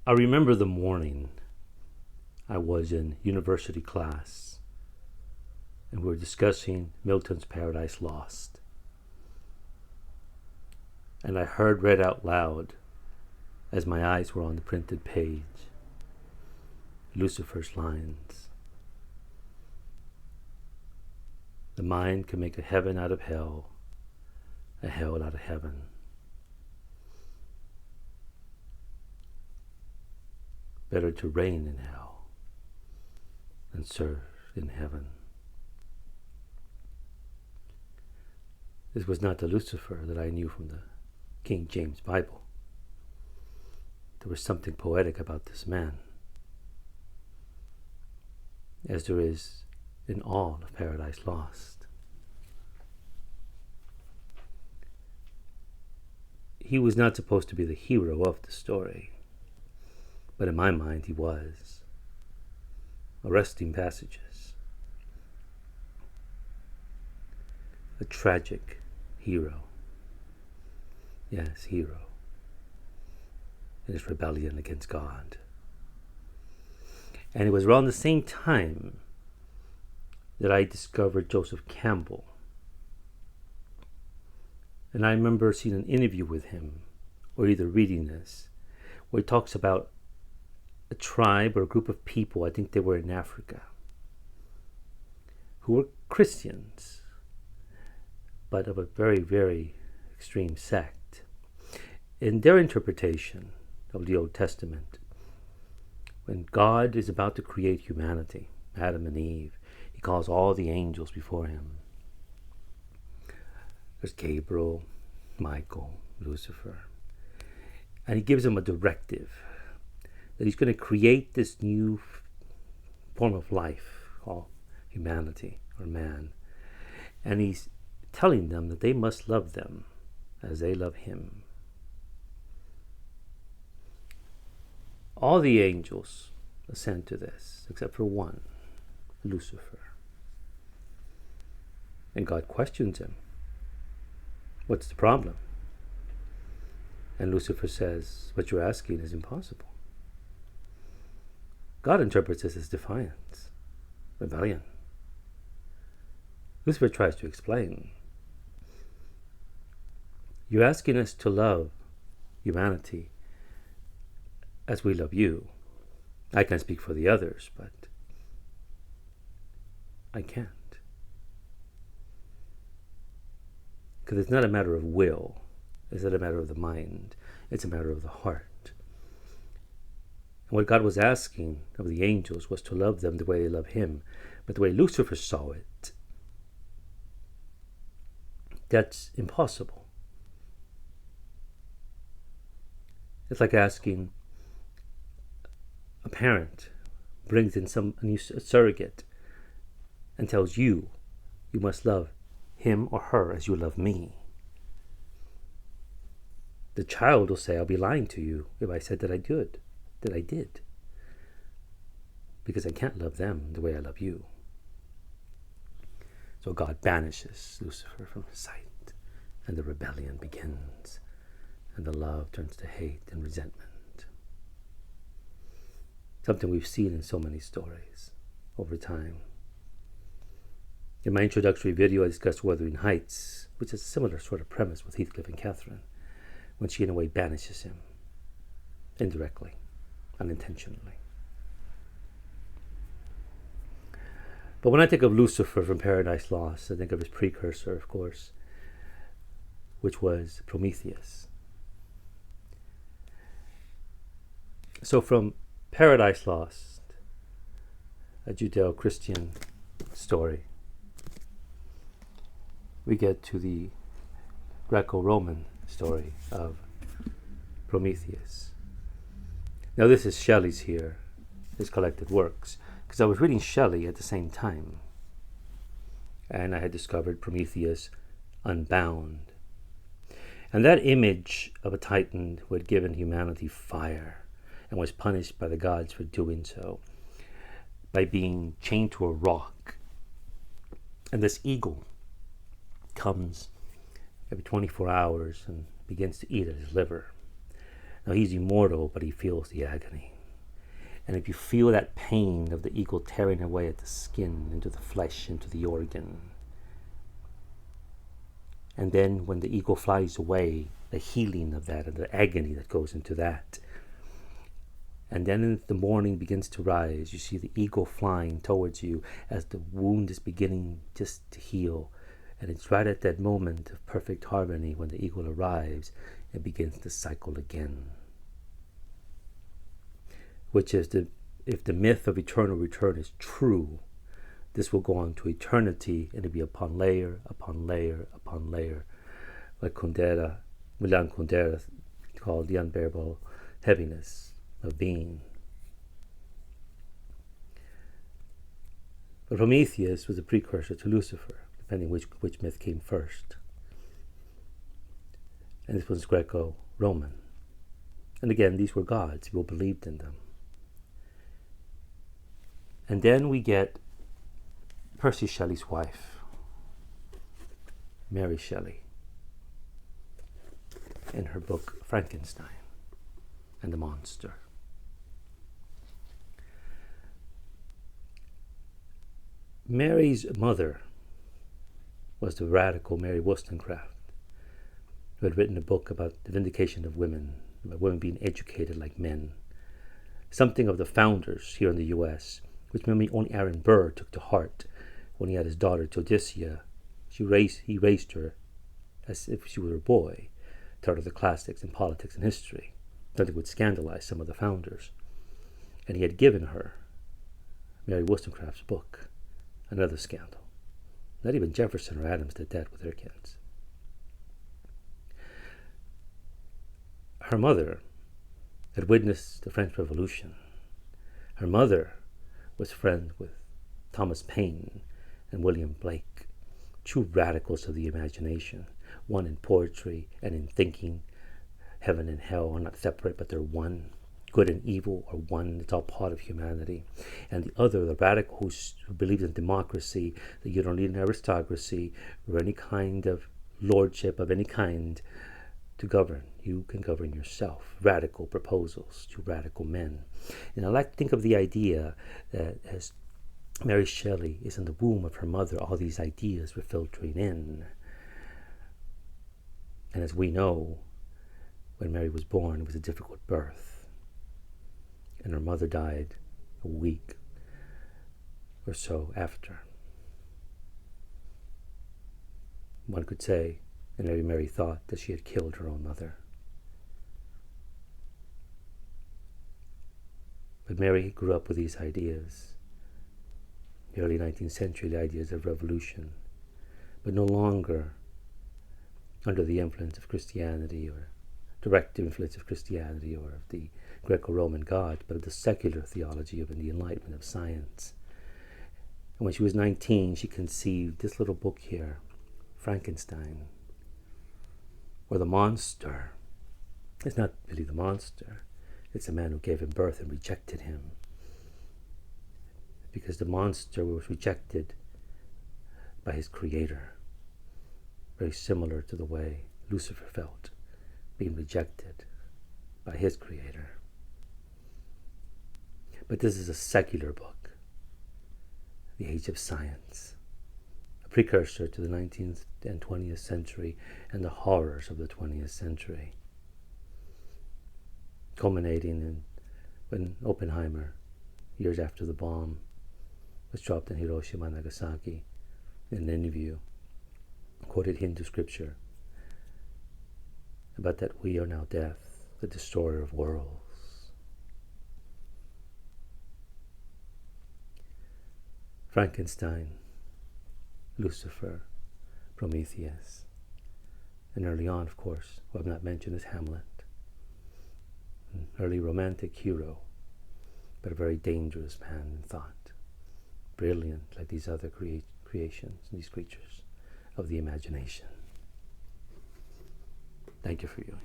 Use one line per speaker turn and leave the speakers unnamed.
I remember the morning I was in university class and we were discussing Milton's Paradise Lost. And I heard read out loud, as my eyes were on the printed page, Lucifer's lines. The mind can make a heaven out of hell, a hell out of heaven. Better to reign in hell than serve in heaven. This was not the Lucifer that I knew from the King James Bible. There was something poetic about this man, as there is in all of Paradise Lost. He was not supposed to be the hero of the story, but in my mind he was. Arresting passages. A tragic hero. Yes, hero. In his rebellion against God. And it was around the same time that I discovered Joseph Campbell. And I remember seeing an interview with him, or either reading this, where he talks about a tribe or a group of people, I think they were in Africa, who were Christians, but of a very, very extreme sect. In their interpretation of the Old Testament, when God is about to create humanity, Adam and Eve, he calls all the angels before him. There's Gabriel, Michael, Lucifer. And he gives them a directive that he's going to create this new form of life called humanity or man. And he's telling them that they must love them as they love him. All the angels assent to this, except for one, Lucifer. And God questions him. What's the problem? And Lucifer says, what you're asking is impossible. God interprets this as defiance, rebellion. Lucifer tries to explain. You're asking us to love humanity as we love you. I can't speak for the others, but I can't. Because it's not a matter of will. It's not a matter of the mind. It's a matter of the heart. And what God was asking of the angels was to love them the way they love him. But the way Lucifer saw it, that's impossible. It's like asking a parent brings in a new surrogate and tells you, you must love him or her as you love me. The child will say, I'll be lying to you if I said that I did. Because I can't love them the way I love you. So God banishes Lucifer from his sight, and the rebellion begins, and the love turns to hate and resentment. Something we've seen in so many stories over time. In my introductory video, I discussed Wuthering Heights, which is a similar sort of premise with Heathcliff and Catherine, when she in a way banishes him, indirectly, unintentionally. But when I think of Lucifer from Paradise Lost, I think of his precursor, of course, which was Prometheus. So from Paradise Lost, a Judeo-Christian story, we get to the Greco-Roman story of Prometheus. Now this is Shelley's here, his collected works, because I was reading Shelley at the same time, and I had discovered Prometheus Unbound. And that image of a titan who had given humanity fire and was punished by the gods for doing so, by being chained to a rock. And this eagle comes every 24 hours and begins to eat at his liver. Now he's immortal, but he feels the agony. And if you feel that pain of the eagle tearing away at the skin, into the flesh, into the organ, and then when the eagle flies away, the healing of that and the agony that goes into that. And then in the morning begins to rise, you see the eagle flying towards you as the wound is beginning just to heal. And it's right at that moment of perfect harmony when the eagle arrives and begins to cycle again. Which is, if the myth of eternal return is true, this will go on to eternity, and it'll be upon layer, upon layer, upon layer. Like Milan Kundera called the unbearable heaviness of being. But Prometheus was a precursor to Lucifer, depending which myth came first. And this was Greco-Roman. And again, these were gods. People believed in them. And then we get Percy Shelley's wife, Mary Shelley, in her book Frankenstein and the Monster. Mary's mother was the radical Mary Wollstonecraft, who had written a book about the vindication of women, about women being educated like men. Something of the founders here in the U.S., which maybe only Aaron Burr took to heart when he had his daughter Theodosia. He raised her as if she were a boy, taught her the classics in politics and history, that it would scandalize some of the founders. And he had given her Mary Wollstonecraft's book, another scandal. Not even Jefferson or Adams did that with their kids. Her mother had witnessed the French Revolution. Her mother was friends with Thomas Paine and William Blake, two radicals of the imagination, one in poetry and in thinking. Heaven and hell are not separate, but they're one. Good and evil are one. It's all part of humanity. And the other, the radical who believes in democracy, that you don't need an aristocracy or any kind of lordship of any kind to govern. You can govern yourself. Radical proposals to radical men. And I like to think of the idea that as Mary Shelley is in the womb of her mother, all these ideas were filtering in. And as we know, when Mary was born, it was a difficult birth. And her mother died a week or so after. One could say, and maybe Mary thought, that she had killed her own mother. But Mary grew up with these ideas. The early 19th century, the ideas of revolution, but no longer under the influence of Christianity or direct influence of Christianity or of the Greco-Roman God, but of the secular theology of the Enlightenment of science. And when she was 19, she conceived this little book here, Frankenstein, or the monster. It's not really the monster. It's a man who gave him birth and rejected him. Because the monster was rejected by his creator. Very similar to the way Lucifer felt, being rejected by his creator. But this is a secular book, the age of science, a precursor to the 19th and 20th century and the horrors of the 20th century, culminating in when Oppenheimer, years after the bomb was dropped in Hiroshima and Nagasaki, in an interview, quoted Hindu scripture about that we are now death, the destroyer of worlds. Frankenstein, Lucifer, Prometheus, and early on, of course, what I've not mentioned is Hamlet, an early romantic hero, but a very dangerous man in thought, brilliant like these other creations, these creatures of the imagination. Thank you for viewing.